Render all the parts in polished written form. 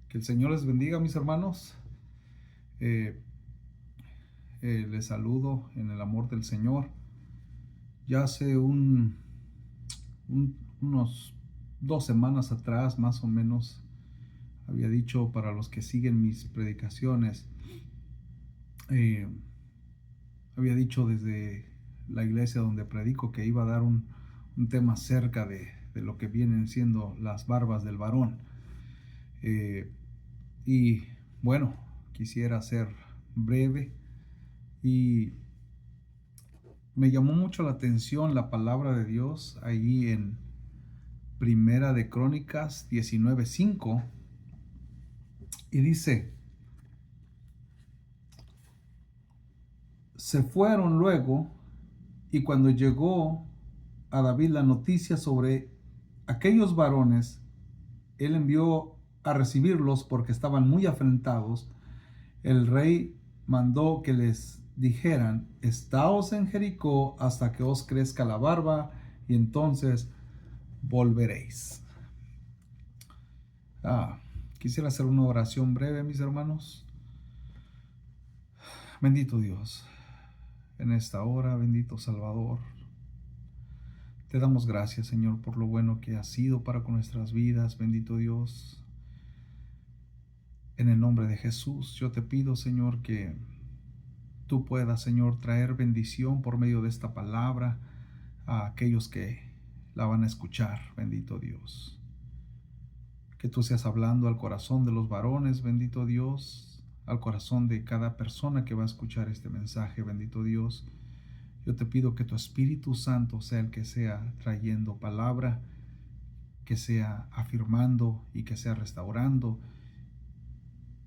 Que el Señor les bendiga, mis hermanos. Eh, Les saludo en el amor del Señor. Ya hace unos 2 semanas atrás, más o menos, había dicho para los que siguen mis predicaciones, eh, había dicho desde la iglesia donde predico que iba a dar un tema acerca de lo que vienen siendo las barbas del varón. Y bueno, quisiera ser breve. Y me llamó mucho la atención la palabra de Dios ahí en Primera de Crónicas 19:5, y dice: se fueron luego, y cuando llegó a David la noticia sobre aquellos varones, él envió a recibirlos porque estaban muy afrentados. El rey mandó que les dijeran: estaos en Jericó hasta que os crezca la barba, y entonces volveréis. Ah, Quisiera hacer una oración breve, mis hermanos. Bendito Dios, en esta hora, bendito Salvador, te damos gracias, Señor, por lo bueno que has sido para con nuestras vidas. Bendito Dios, en el nombre de Jesús, yo te pido, Señor, que tú puedas, Señor, traer bendición por medio de esta palabra a aquellos que la van a escuchar. Bendito Dios, que tú seas hablando al corazón de los varones, bendito Dios, al corazón de cada persona que va a escuchar este mensaje. Bendito Dios, yo te pido que tu Espíritu Santo sea el que sea trayendo palabra, que sea afirmando y que sea restaurando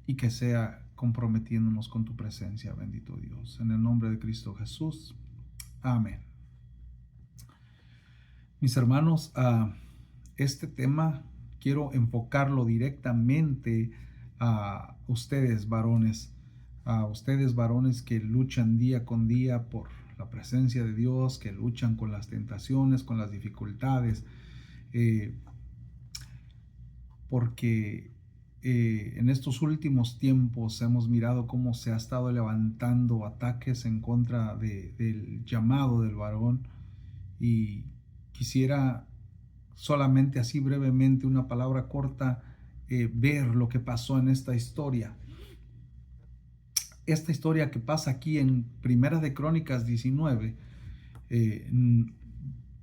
y que sea comprometiéndonos con tu presencia. Bendito Dios, en el nombre de Cristo Jesús. Amén. Mis hermanos, este tema quiero enfocarlo directamente a ustedes varones, que luchan día con día por la presencia de Dios, que luchan con las tentaciones, con las dificultades, eh, porque en estos últimos tiempos hemos mirado cómo se ha estado levantando ataques en contra del llamado del varón, y quisiera solamente así brevemente, una palabra corta, ver lo que pasó en esta historia. Esta historia que pasa aquí en Primera de Crónicas 19 eh,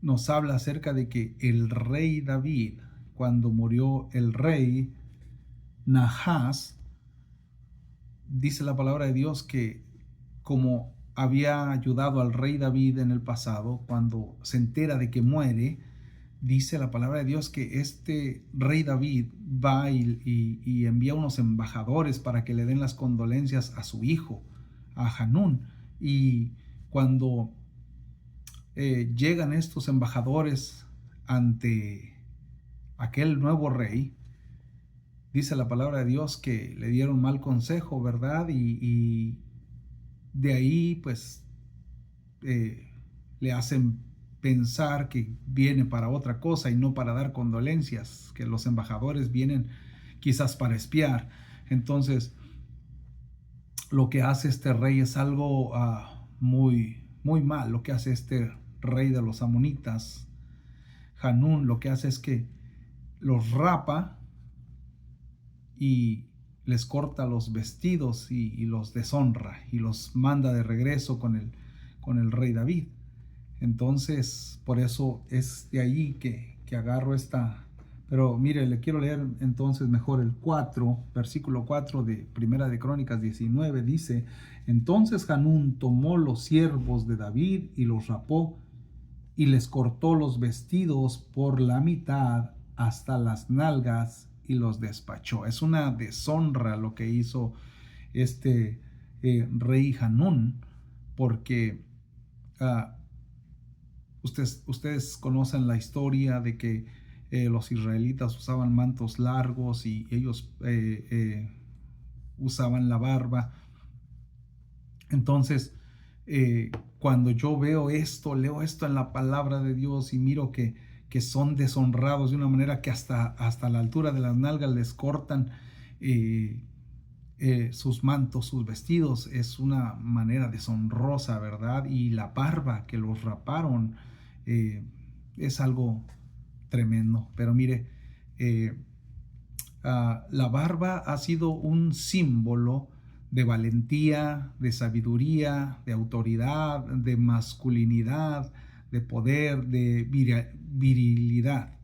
nos habla acerca de que el rey David, cuando murió el rey Nahás, dice la palabra de Dios que, como había ayudado al rey David en el pasado, cuando se entera de que muere, dice la palabra de Dios que este rey David va y envía unos embajadores para que le den las condolencias a su hijo, a Hanún. Y cuando llegan estos embajadores ante aquel nuevo rey, dice la palabra de Dios que le dieron mal consejo, ¿verdad? Y de ahí pues le hacen pensar que viene para otra cosa y no para dar condolencias, que los embajadores vienen quizás para espiar. Entonces, lo que hace este rey es algo muy mal. Lo que hace este rey de los amonitas, Hanún, lo que hace es que los rapa y les corta los vestidos y los deshonra y los manda de regreso con el rey David. Entonces, por eso es de ahí que agarro esta. Pero mire, le quiero leer entonces mejor el 4, versículo 4 de Primera de Crónicas 19. Dice: entonces Hanún tomó los siervos de David y los rapó, y les cortó los vestidos por la mitad hasta las nalgas y los despachó. Es una deshonra lo que hizo este rey Hanún, porque ustedes conocen la historia de que los israelitas usaban mantos largos y ellos usaban la barba. Entonces, cuando yo veo esto, leo esto en la palabra de Dios y miro que son deshonrados de una manera que hasta la altura de las nalgas les cortan, sus mantos, sus vestidos, es una manera deshonrosa, ¿verdad? Y la barba que los raparon eh, es algo tremendo. Pero mire, la barba ha sido un símbolo de valentía, de sabiduría, de autoridad, de masculinidad, de poder, de virilidad.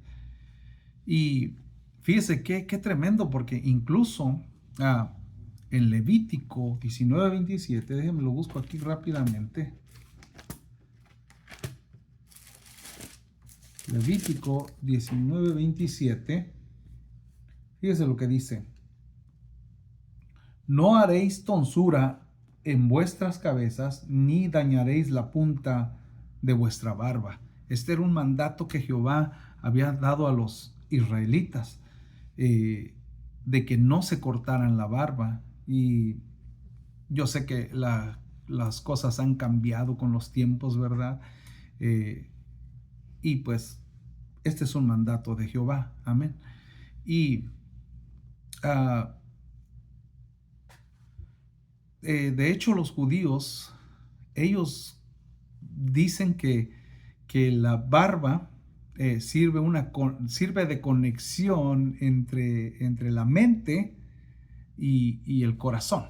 Y fíjese qué tremendo, porque incluso en Levítico 19:27, déjenme lo busco aquí rápidamente. Levítico 19:27, fíjese lo que dice: no haréis tonsura en vuestras cabezas, ni dañaréis la punta de vuestra barba. Este era un mandato que Jehová había dado a los israelitas, de que no se cortaran la barba. Y yo sé que las cosas han cambiado con los tiempos, ¿verdad? Y pues este es un mandato de Jehová, amén. Y de hecho los judíos, ellos dicen que la barba sirve de conexión entre la mente y el corazón.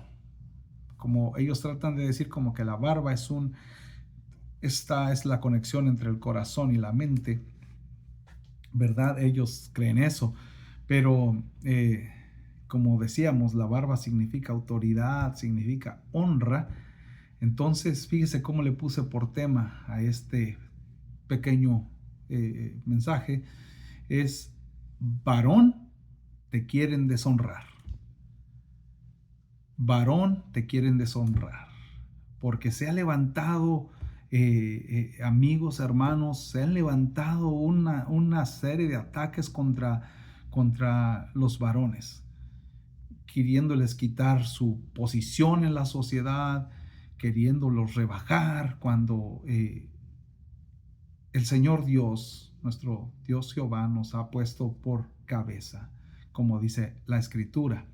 Como ellos tratan de decir, como que la barba esta es la conexión entre el corazón y la mente, ¿verdad? Ellos creen eso, pero como decíamos, la barba significa autoridad, significa honra. Entonces, fíjese cómo le puse por tema a este pequeño mensaje: es varón, te quieren deshonrar. Varón, te quieren deshonrar, porque se ha levantado, amigos, hermanos, se han levantado una serie de ataques contra los varones, queriéndoles quitar su posición en la sociedad, queriéndolos rebajar, cuando el Señor Dios, nuestro Dios Jehová, nos ha puesto por cabeza, como dice la Escritura.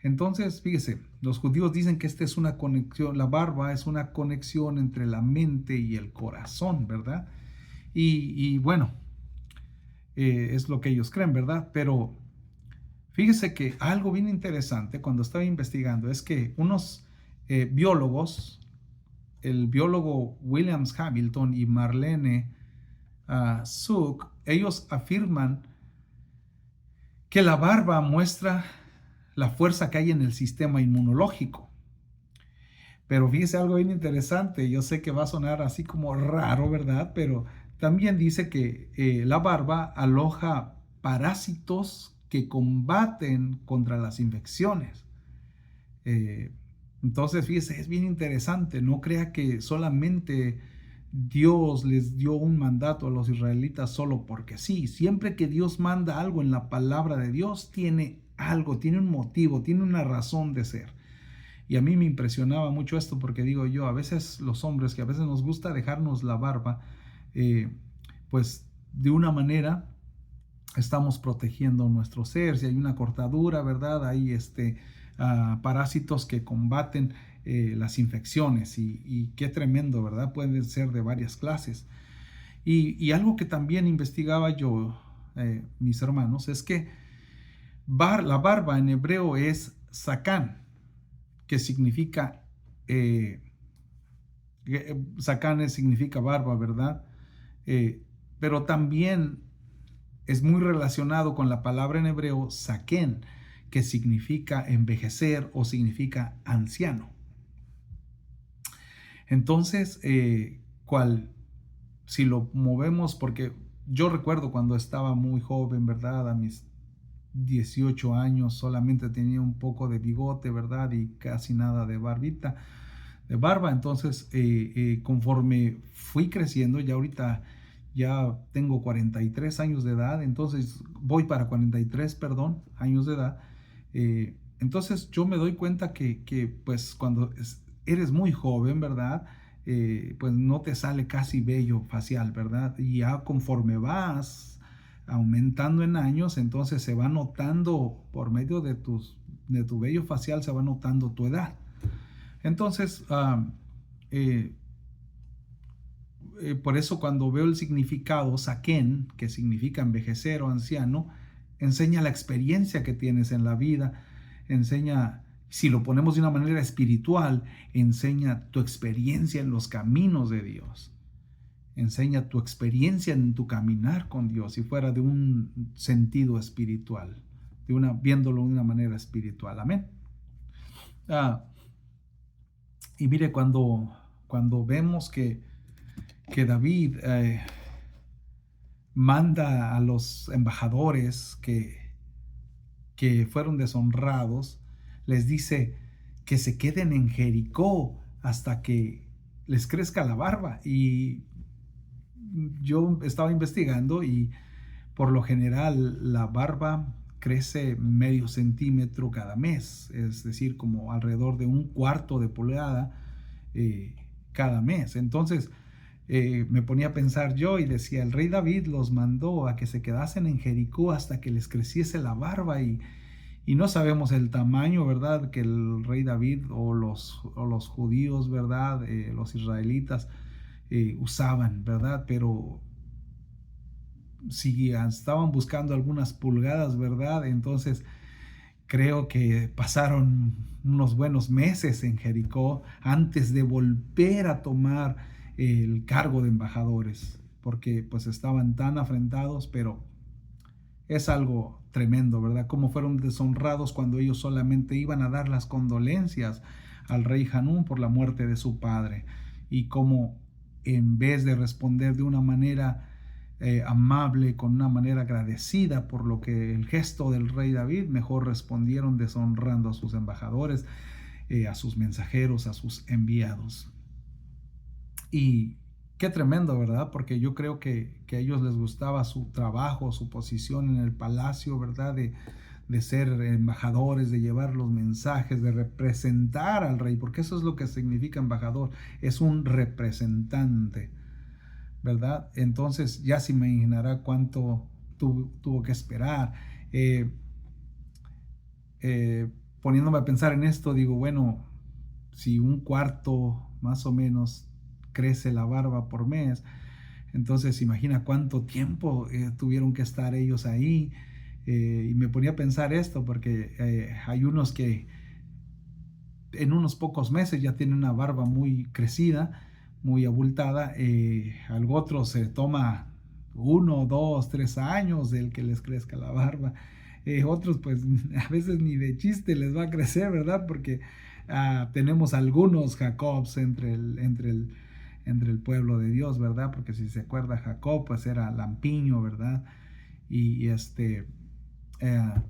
Entonces, fíjese, los judíos dicen que esta es una conexión, la barba es una conexión entre la mente y el corazón, ¿verdad? Y bueno, es lo que ellos creen, ¿verdad? Pero fíjese que algo bien interesante cuando estaba investigando es que unos biólogos, el biólogo William Hamilton y Marlene Zuk, ellos afirman que la barba muestra la fuerza que hay en el sistema inmunológico. Pero fíjese algo bien interesante, yo sé que va a sonar así como raro, ¿verdad? Pero también dice que la barba aloja parásitos que combaten contra las infecciones. Entonces, fíjese, es bien interesante. No crea que solamente Dios les dio un mandato a los israelitas solo porque sí. Siempre que Dios manda algo en la palabra de Dios, tiene algo, tiene un motivo, tiene una razón de ser. Y a mí me impresionaba mucho esto, porque digo yo, a veces los hombres, que a veces nos gusta dejarnos la barba, pues de una manera estamos protegiendo nuestro ser. Si hay una cortadura, ¿verdad? Hay parásitos que combaten las infecciones, y qué tremendo, ¿verdad? Pueden ser de varias clases. Y algo que también investigaba yo, mis hermanos, es que la barba en hebreo es sakán, que significa, sakán significa barba, ¿verdad? Pero también es muy relacionado con la palabra en hebreo saken, que significa envejecer o significa anciano. Entonces, si lo movemos, porque yo recuerdo cuando estaba muy joven, ¿verdad? A mis 18 años solamente tenía un poco de bigote, ¿verdad? Y casi nada de barba. Entonces, conforme fui creciendo, ya ahorita ya tengo 43 años de edad, entonces voy para 43, perdón, años de edad. Entonces yo me doy cuenta que pues cuando eres muy joven, ¿verdad? Pues no te sale casi vello facial, ¿verdad? Y ya conforme vas aumentando en años, entonces se va notando por medio de tu vello facial, se va notando tu edad. Entonces, por eso cuando veo el significado Zaquén, que significa envejecer o anciano, enseña la experiencia que tienes en la vida, enseña, si lo ponemos de una manera espiritual, enseña tu experiencia en los caminos de Dios. Enseña tu experiencia en tu caminar con Dios, si fuera de un sentido espiritual, viéndolo de una manera espiritual. Amén. Y mire, cuando vemos que David manda a los embajadores que fueron deshonrados, les dice que se queden en Jericó hasta que les crezca la barba. Y yo estaba investigando y por lo general la barba crece medio centímetro cada mes, es decir, como alrededor de 1/4 de pulgada cada mes. Entonces me ponía a pensar yo y decía, el rey David los mandó a que se quedasen en Jericó hasta que les creciese la barba, y no sabemos el tamaño, ¿verdad?, que el rey David o los judíos, ¿verdad?, los israelitas usaban, ¿verdad? Pero si estaban buscando algunas pulgadas, ¿verdad?, entonces creo que pasaron unos buenos meses en Jericó antes de volver a tomar el cargo de embajadores, porque pues estaban tan afrentados. Pero es algo tremendo, ¿verdad? Cómo fueron deshonrados cuando ellos solamente iban a dar las condolencias al rey Hanún por la muerte de su padre, y cómo en vez de responder de una manera amable, con una manera agradecida por lo que el gesto del rey David, mejor respondieron deshonrando a sus embajadores, a sus mensajeros, a sus enviados. Y qué tremendo, ¿verdad? Porque yo creo que a ellos les gustaba su trabajo, su posición en el palacio, ¿verdad? De ser embajadores, de llevar los mensajes, de representar al rey, porque eso es lo que significa embajador, es un representante, ¿verdad? Entonces ya se imaginará cuánto tuvo que esperar. Poniéndome a pensar en esto, digo, bueno, si 1/4 más o menos crece la barba por mes, entonces imagina cuánto tiempo tuvieron que estar ellos ahí. Y me ponía a pensar esto porque hay unos que en unos pocos meses ya tienen una barba muy crecida, muy abultada. Algo otro se toma 1, 2, 3 años del que les crezca la barba. Otros pues a veces ni de chiste les va a crecer, ¿verdad? Porque tenemos algunos Jacobs entre el pueblo de Dios, ¿verdad? Porque si se acuerda, Jacob pues era lampiño, ¿verdad? Y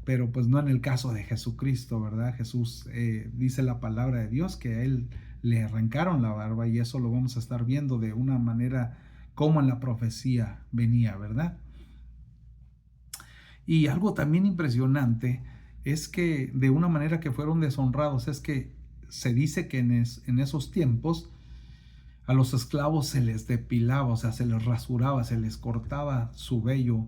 pero pues no en el caso de Jesucristo, ¿verdad? Jesús, dice la palabra de Dios que a él le arrancaron la barba, y eso lo vamos a estar viendo de una manera como en la profecía venía, ¿verdad? Y algo también impresionante es que de una manera que fueron deshonrados, es que se dice que en esos tiempos a los esclavos se les depilaba, o sea, se les rasuraba, se les cortaba su vello,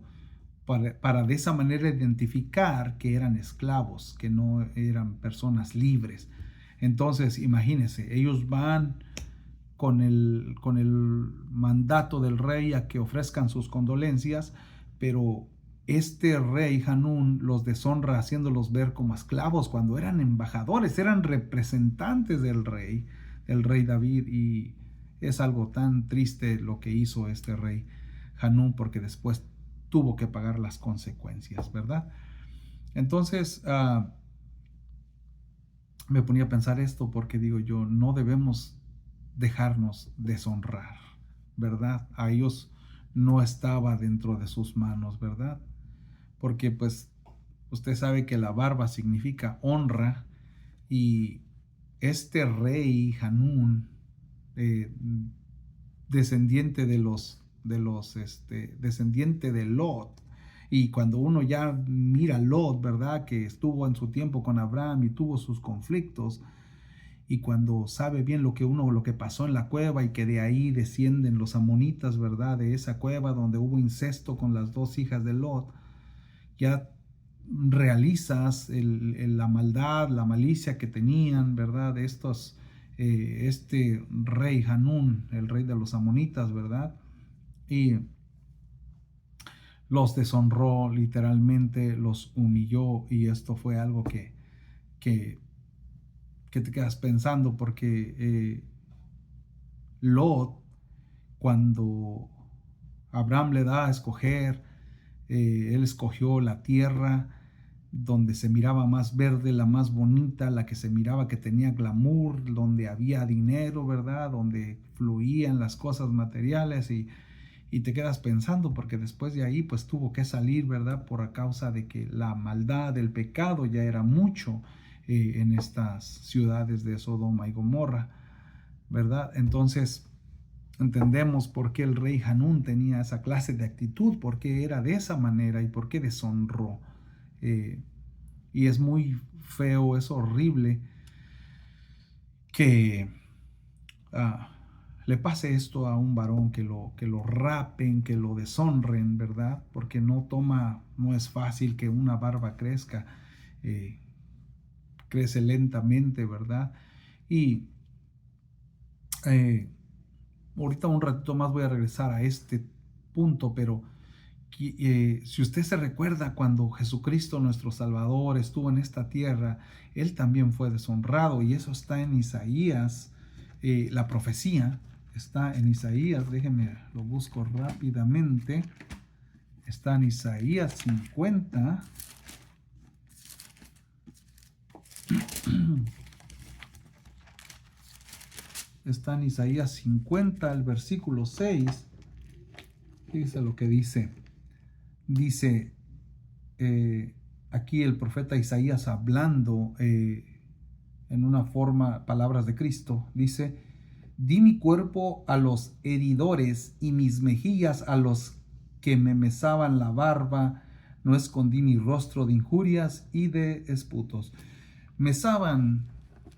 para de esa manera identificar que eran esclavos, que no eran personas libres. Entonces, imagínense, ellos van con el mandato del rey a que ofrezcan sus condolencias, pero este rey Hanún los deshonra haciéndolos ver como esclavos cuando eran embajadores, eran representantes del rey David. Y es algo tan triste lo que hizo este rey Hanún, porque después tuvo que pagar las consecuencias, ¿verdad? Entonces me ponía a pensar esto, porque digo yo, no debemos dejarnos deshonrar, ¿verdad? A ellos no estaba dentro de sus manos, ¿verdad? Porque pues usted sabe que la barba significa honra, y este rey Hanún, descendiente descendiente de Lot. Y cuando uno ya mira a Lot, ¿verdad?, que estuvo en su tiempo con Abraham y tuvo sus conflictos, y cuando sabe bien lo que pasó en la cueva y que de ahí descienden los amonitas, ¿verdad? De esa cueva donde hubo incesto con las dos hijas de Lot, ya realizas la maldad, la malicia que tenían, ¿verdad? Estos, este rey Hanún, el rey de los amonitas, ¿verdad? Y los deshonró literalmente, los humilló, y esto fue algo que, que te quedas pensando, porque Lot, cuando Abraham le da a escoger, él escogió la tierra donde se miraba más verde, la más bonita, la que se miraba que tenía glamour, donde había dinero, ¿verdad? Donde fluían las cosas materiales, y te quedas pensando, porque después de ahí pues tuvo que salir, ¿verdad? Por causa de que la maldad, el pecado ya era mucho en estas ciudades de Sodoma y Gomorra, ¿verdad? Entonces entendemos por qué el rey Hanún tenía esa clase de actitud, por qué era de esa manera y por qué deshonró. Eh, y es muy feo, es horrible que ah, le pase esto a un varón, que lo rapen, que lo deshonren, ¿verdad? Porque no es fácil que una barba crezca, eh, crece lentamente, ¿verdad? Y eh, ahorita un ratito más voy a regresar a este punto, pero si usted se recuerda cuando Jesucristo nuestro Salvador estuvo en esta tierra, Él también fue deshonrado, y eso está en Isaías, la profecía está en Isaías, déjenme lo busco rápidamente, está en Isaías 50, está en Isaías 50, el versículo 6, fíjese lo que dice. Dice aquí el profeta Isaías hablando en una forma, palabras de Cristo, dice: di mi cuerpo a los heridores y mis mejillas a los que me mesaban la barba, no escondí mi rostro de injurias y de esputos. Mesaban,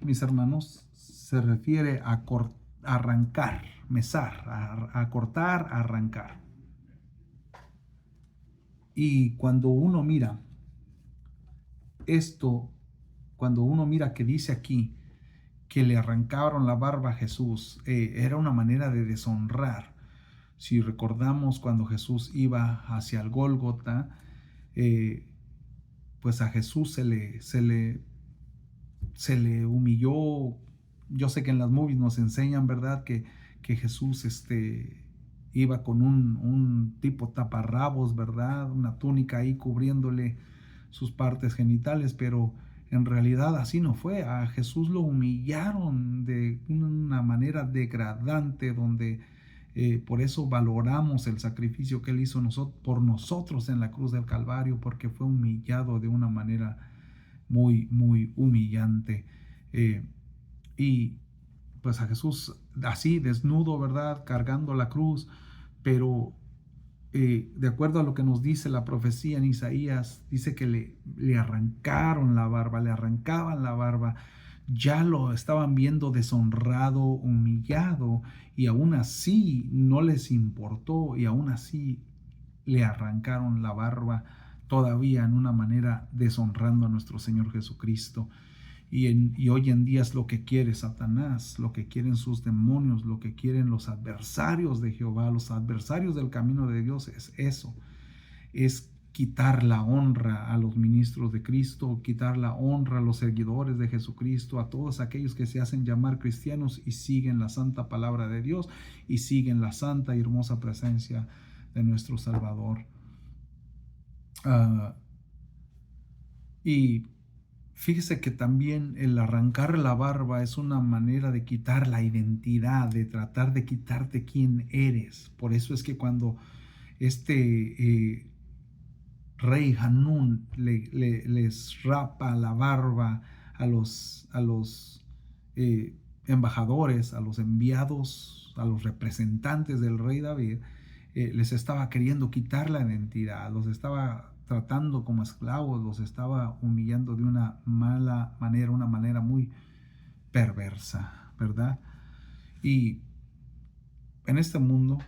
mis hermanos, se refiere a arrancar, mesar, a cortar, a arrancar. Y cuando uno mira esto, cuando uno mira que dice aquí que le arrancaron la barba a Jesús, era una manera de deshonrar. Si recordamos cuando Jesús iba hacia el Gólgota, pues a Jesús se le humilló. Yo sé que en las movies nos enseñan, ¿verdad? Que Jesús iba con un tipo taparrabos, ¿verdad? Una túnica ahí cubriéndole sus partes genitales, pero en realidad así no fue. A Jesús lo humillaron de una manera degradante, donde por eso valoramos el sacrificio que Él hizo por nosotros en la cruz del Calvario, porque fue humillado de una manera muy, muy humillante. Y pues a Jesús así, desnudo, ¿verdad? Cargando la cruz, pero de acuerdo a lo que nos dice la profecía en Isaías, dice que le arrancaron la barba, le arrancaban la barba, ya lo estaban viendo deshonrado, humillado, y aún así no les importó, y aún así le arrancaron la barba, todavía en una manera deshonrando a nuestro Señor Jesucristo. Y hoy en día es lo que quiere Satanás, lo que quieren sus demonios, lo que quieren los adversarios de Jehová, los adversarios del camino de Dios, es eso, es quitar la honra a los ministros de Cristo, quitar la honra a los seguidores de Jesucristo, a todos aquellos que se hacen llamar cristianos y siguen la santa palabra de Dios y siguen la santa y hermosa presencia de nuestro Salvador. Y fíjese que también el arrancar la barba es una manera de quitar la identidad, de tratar de quitarte quién eres. Por eso es que cuando este rey Hanún les rapa la barba a los embajadores, a los enviados, a los representantes del rey David, les estaba queriendo quitar la identidad, los estaba tratando como esclavos, los estaba humillando de una mala manera, una manera muy perversa, ¿verdad? Y en este mundo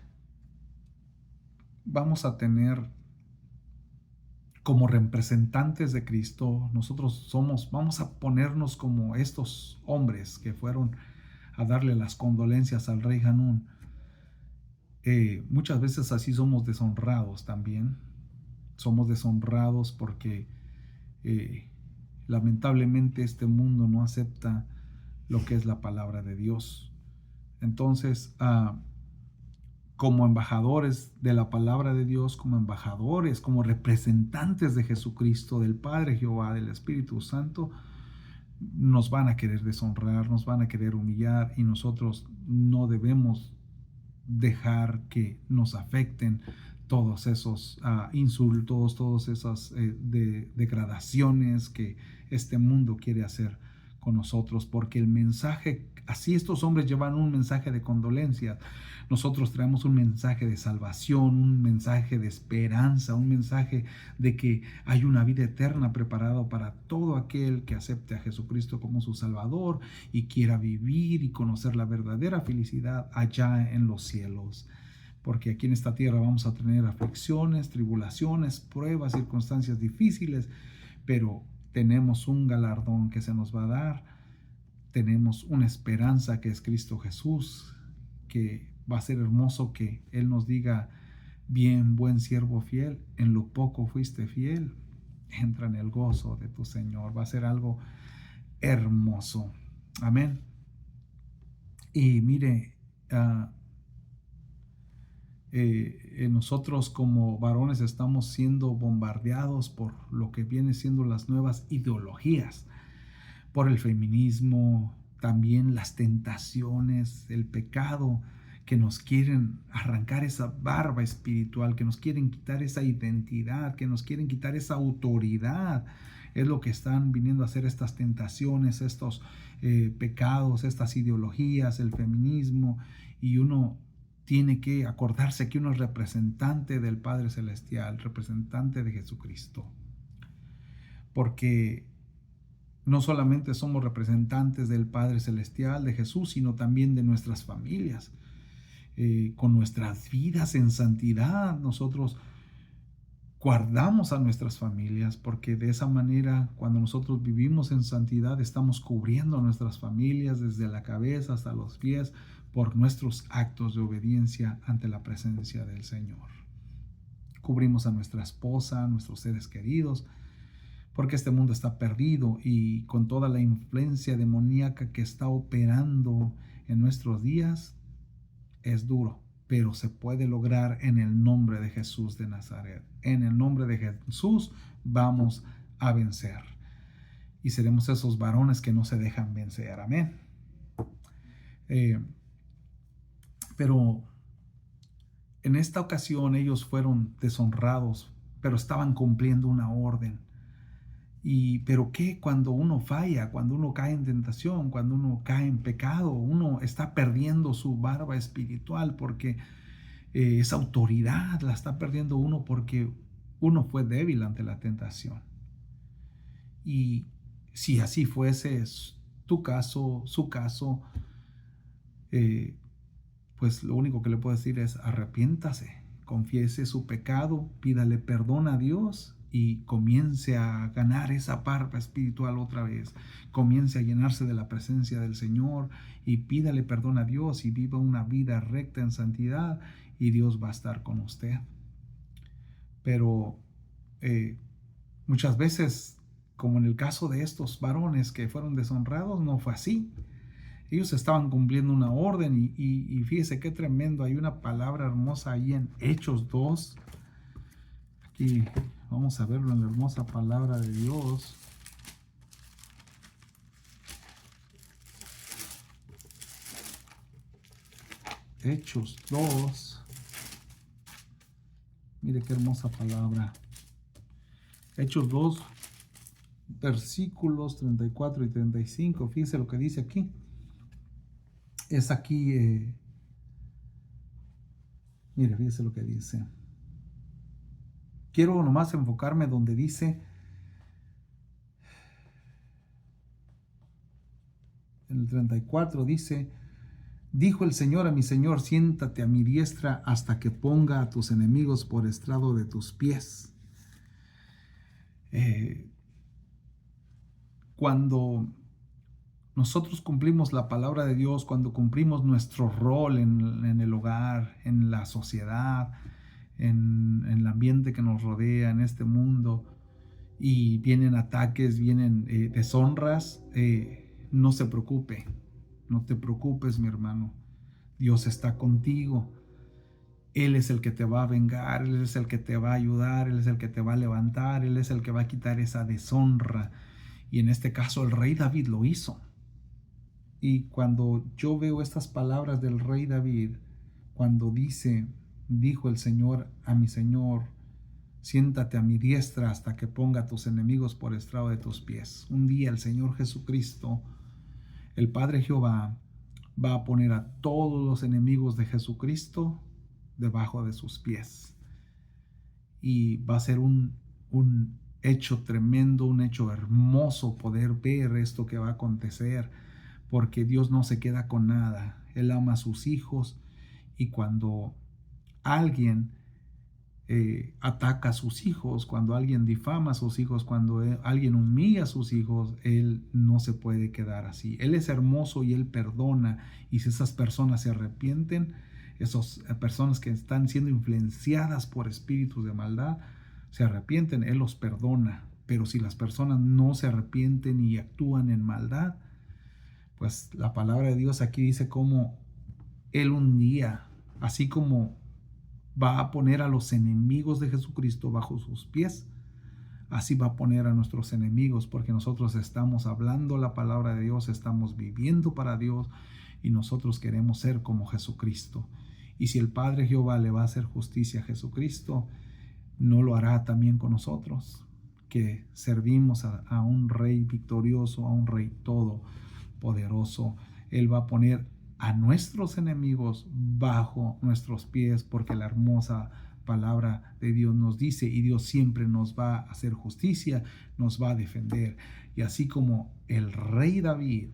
vamos a tener como representantes de Cristo, vamos a ponernos como estos hombres que fueron a darle las condolencias al rey Hanún. Muchas veces así somos deshonrados también. Somos deshonrados porque lamentablemente este mundo no acepta lo que es la palabra de Dios. Entonces, como embajadores de la palabra de Dios, como embajadores, como representantes de Jesucristo, del Padre Jehová, del Espíritu Santo, nos van a querer deshonrar, nos van a querer humillar, y nosotros no debemos dejar que nos afecten todos esos insultos, todas esas degradaciones que este mundo quiere hacer con nosotros, porque el mensaje, así estos hombres llevan un mensaje de condolencia, nosotros traemos un mensaje de salvación, un mensaje de esperanza, un mensaje de que hay una vida eterna preparada para todo aquel que acepte a Jesucristo como su Salvador y quiera vivir y conocer la verdadera felicidad allá en los cielos. Porque aquí en esta tierra vamos a tener aflicciones, tribulaciones, pruebas, circunstancias difíciles, pero tenemos un galardón que se nos va a dar. Tenemos una esperanza que es Cristo Jesús, que va a ser hermoso que Él nos diga: bien, buen siervo fiel, en lo poco fuiste fiel, entra en el gozo de tu Señor. Va a ser algo hermoso. Amén. Y mire, nosotros como varones estamos siendo bombardeados por lo que viene siendo las nuevas ideologías, por el feminismo, también las tentaciones, el pecado, que nos quieren arrancar esa barba espiritual, que nos quieren quitar esa identidad, que nos quieren quitar esa autoridad. Es lo que están viniendo a hacer estas tentaciones, estos pecados, estas ideologías, el feminismo, y uno tiene que acordarse que uno es representante del Padre Celestial, representante de Jesucristo, porque no solamente somos representantes del Padre Celestial, de Jesús, sino también de nuestras familias. Con nuestras vidas en santidad, nosotros guardamos a nuestras familias, porque de esa manera, cuando nosotros vivimos en santidad, estamos cubriendo a nuestras familias desde la cabeza hasta los pies por nuestros actos de obediencia ante la presencia del Señor. Cubrimos a nuestra esposa, a nuestros seres queridos, porque este mundo está perdido, y con toda la influencia demoníaca que está operando en nuestros días, es duro, pero se puede lograr en el nombre de Jesús de Nazaret. En el nombre de Jesús vamos a vencer, y seremos esos varones que no se dejan vencer. Amén. Pero en esta ocasión ellos fueron deshonrados, pero estaban cumpliendo una orden. Pero ¿qué cuando uno falla, cuando uno cae en tentación, cuando uno cae en pecado? Uno está perdiendo su barba espiritual, porque esa autoridad la está perdiendo uno, porque uno fue débil ante la tentación. Y si así fuese tu caso, su caso, pues lo único que le puedo decir es: arrepiéntase, confiese su pecado, pídale perdón a Dios y comience a ganar esa barba espiritual otra vez. Comience a llenarse de la presencia del Señor y pídale perdón a Dios y viva una vida recta en santidad, y Dios va a estar con usted. Pero muchas veces, como en el caso de estos varones que fueron deshonrados, no fue así. Ellos estaban cumpliendo una orden, y fíjese qué tremendo. Hay una palabra hermosa ahí en Hechos 2. Aquí vamos a verlo en la hermosa palabra de Dios. Hechos 2. Mire qué hermosa palabra. Hechos 2, versículos 34 y 35. Fíjese lo que dice aquí. Es aquí, mire, fíjese lo que dice. Quiero nomás enfocarme donde dice: el 34 dice: dijo el Señor a mi Señor, siéntate a mi diestra hasta que ponga a tus enemigos por estrado de tus pies. Cuando nosotros cumplimos la palabra de Dios, cuando cumplimos nuestro rol en el hogar, en la sociedad, en el ambiente que nos rodea, en este mundo, y vienen ataques, vienen deshonras, no se preocupe, no te preocupes, mi hermano. Dios está contigo. Él es el que te va a vengar, Él es el que te va a ayudar, Él es el que te va a levantar, Él es el que va a quitar esa deshonra. Y en este caso el rey David lo hizo. Y cuando yo veo estas palabras del rey David, cuando dijo el Señor a mi Señor, siéntate a mi diestra hasta que ponga a tus enemigos por estrado de tus pies. Un día el Señor Jesucristo, el Padre Jehová, va a poner a todos los enemigos de Jesucristo debajo de sus pies. Y va a ser un hecho tremendo, un hecho hermoso poder ver esto que va a acontecer, porque Dios no se queda con nada. Él ama a sus hijos, y cuando alguien ataca a sus hijos, cuando alguien difama a sus hijos, cuando alguien humilla a sus hijos, Él no se puede quedar así. Él es hermoso y Él perdona, y si esas personas se arrepienten, esas personas que están siendo influenciadas por espíritus de maldad, se arrepienten, Él los perdona. Pero si las personas no se arrepienten y actúan en maldad, pues la palabra de Dios aquí dice cómo Él un día, así como va a poner a los enemigos de Jesucristo bajo sus pies, así va a poner a nuestros enemigos, porque nosotros estamos hablando la palabra de Dios, estamos viviendo para Dios, y nosotros queremos ser como Jesucristo. Y si el Padre Jehová le va a hacer justicia a Jesucristo, ¿no lo hará también con nosotros, que servimos a un Rey victorioso, a un Rey todopoderoso? Él va a poner a nuestros enemigos bajo nuestros pies, porque la hermosa palabra de Dios nos dice, y Dios siempre nos va a hacer justicia, nos va a defender. Y así como el rey David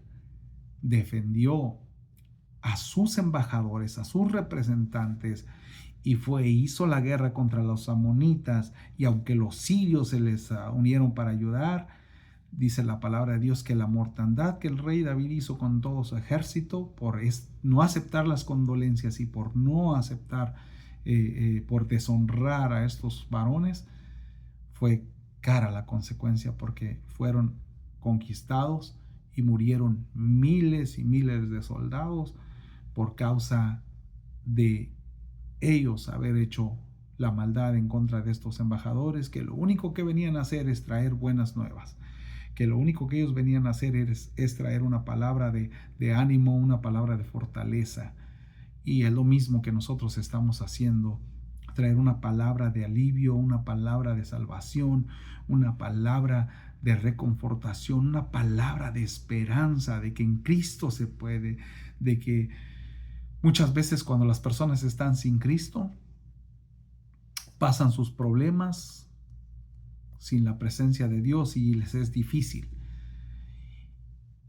defendió a sus embajadores, a sus representantes, y hizo la guerra contra los amonitas, y aunque los sirios se les unieron para ayudar, dice la palabra de Dios que la mortandad que el rey David hizo con todo su ejército por no aceptar las condolencias y por no aceptar, por deshonrar a estos varones, fue cara la consecuencia, porque fueron conquistados y murieron miles y miles de soldados por causa de ellos haber hecho la maldad en contra de estos embajadores, que lo único que venían a hacer es traer buenas nuevas, que lo único que ellos venían a hacer es traer una palabra de ánimo, una palabra de fortaleza. Y es lo mismo que nosotros estamos haciendo, traer una palabra de alivio, una palabra de salvación, una palabra de reconfortación, una palabra de esperanza, de que en Cristo se puede, de que muchas veces cuando las personas están sin Cristo, pasan sus problemas sin la presencia de Dios y les es difícil.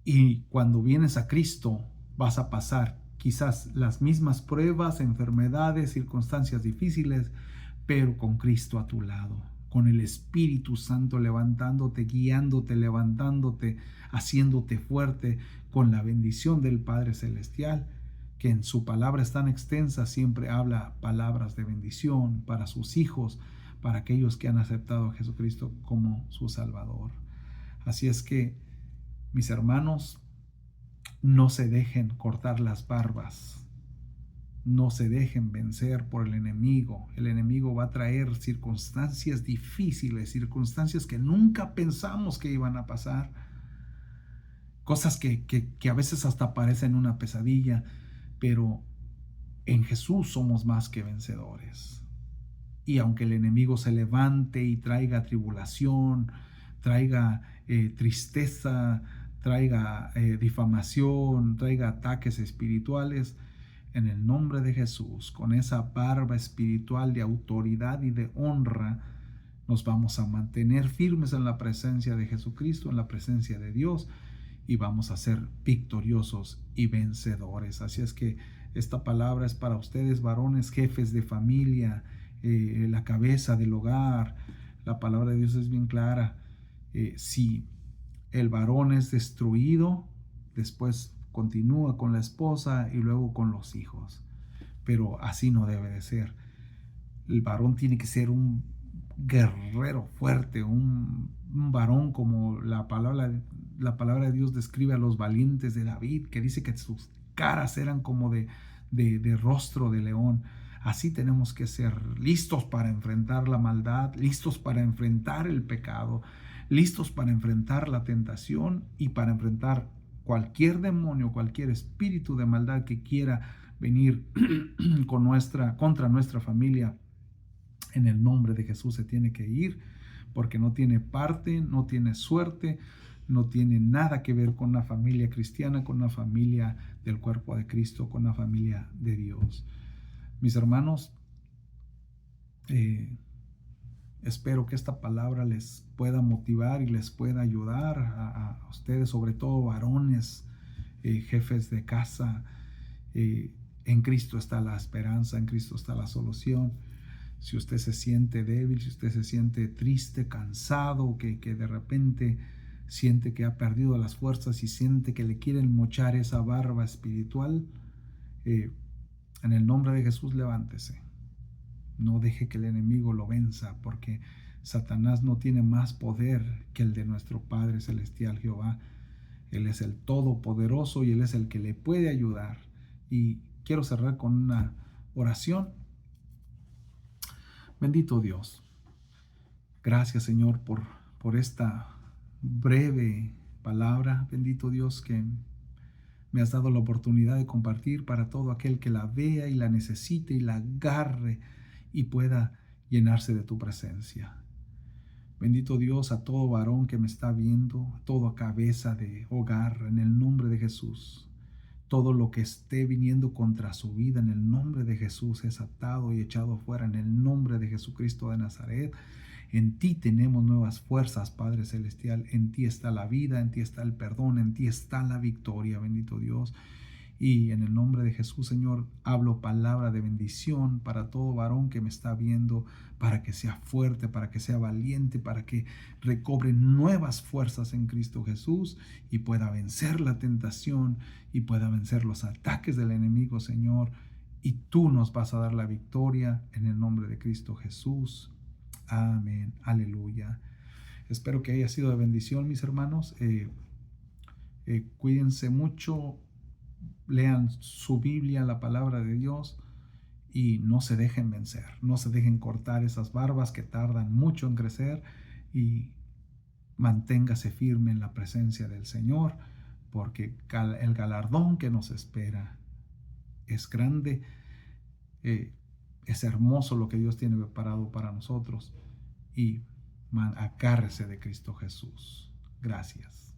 Y cuando vienes a Cristo vas a pasar quizás las mismas pruebas, enfermedades, circunstancias difíciles, pero con Cristo a tu lado, con el Espíritu Santo levantándote, guiándote, levantándote, haciéndote fuerte, con la bendición del Padre Celestial, que en su palabra es tan extensa, siempre habla palabras de bendición para sus hijos, para aquellos que han aceptado a Jesucristo como su Salvador. Así es que, mis hermanos, no se dejen cortar las barbas, no se dejen vencer por el enemigo. El enemigo va a traer circunstancias difíciles, circunstancias que nunca pensamos que iban a pasar, cosas que a veces hasta parecen una pesadilla, pero en Jesús somos más que vencedores. Y aunque el enemigo se levante y traiga tribulación, traiga tristeza, traiga difamación, traiga ataques espirituales, en el nombre de Jesús, con esa barba espiritual de autoridad y de honra, nos vamos a mantener firmes en la presencia de Jesucristo, en la presencia de Dios, y vamos a ser victoriosos y vencedores. Así es que esta palabra es para ustedes, varones, jefes de familia, la cabeza del hogar. La palabra de Dios es bien clara. Si el varón es destruido, después continúa con la esposa y luego con los hijos. Pero así no debe de ser. El varón tiene que ser un guerrero fuerte, un varón como la palabra de Dios describe a los valientes de David, que dice que sus caras eran como de rostro de león. Así tenemos que ser, listos para enfrentar la maldad, listos para enfrentar el pecado, listos para enfrentar la tentación y para enfrentar cualquier demonio, cualquier espíritu de maldad que quiera venir contra nuestra familia. En el nombre de Jesús se tiene que ir, porque no tiene parte, no tiene suerte, no tiene nada que ver con una familia cristiana, con una familia del cuerpo de Cristo, con una familia de Dios. Mis hermanos, espero que esta palabra les pueda motivar y les pueda ayudar a ustedes, sobre todo varones, jefes de casa. En Cristo está la esperanza, en Cristo está la solución. Si usted se siente débil, si usted se siente triste, cansado, que de repente siente que ha perdido las fuerzas y siente que le quieren mochar esa barba espiritual, en el nombre de Jesús, levántese. No deje que el enemigo lo venza, porque Satanás no tiene más poder que el de nuestro Padre Celestial Jehová. Él es el Todopoderoso y Él es el que le puede ayudar. Y quiero cerrar con una oración. Bendito Dios, gracias Señor por esta breve palabra. Bendito Dios, que me has dado la oportunidad de compartir para todo aquel que la vea y la necesite y la agarre y pueda llenarse de tu presencia. Bendito Dios, a todo varón que me está viendo, a toda cabeza de hogar, en el nombre de Jesús. Todo lo que esté viniendo contra su vida, en el nombre de Jesús, es atado y echado fuera, en el nombre de Jesucristo de Nazaret. En ti tenemos nuevas fuerzas, Padre Celestial. En ti está la vida, en ti está el perdón, en ti está la victoria, bendito Dios. Y en el nombre de Jesús, Señor, hablo palabra de bendición para todo varón que me está viendo, para que sea fuerte, para que sea valiente, para que recobre nuevas fuerzas en Cristo Jesús y pueda vencer la tentación y pueda vencer los ataques del enemigo, Señor. Y tú nos vas a dar la victoria en el nombre de Cristo Jesús. Amén. Aleluya. Espero que haya sido de bendición, mis hermanos. Cuídense mucho. Lean su Biblia, la palabra de Dios, y no se dejen vencer, no se dejen cortar esas barbas que tardan mucho en crecer, y manténgase firme en la presencia del Señor, porque el galardón que nos espera es grande. Es hermoso lo que Dios tiene preparado para nosotros, y agárrese de Cristo Jesús. Gracias.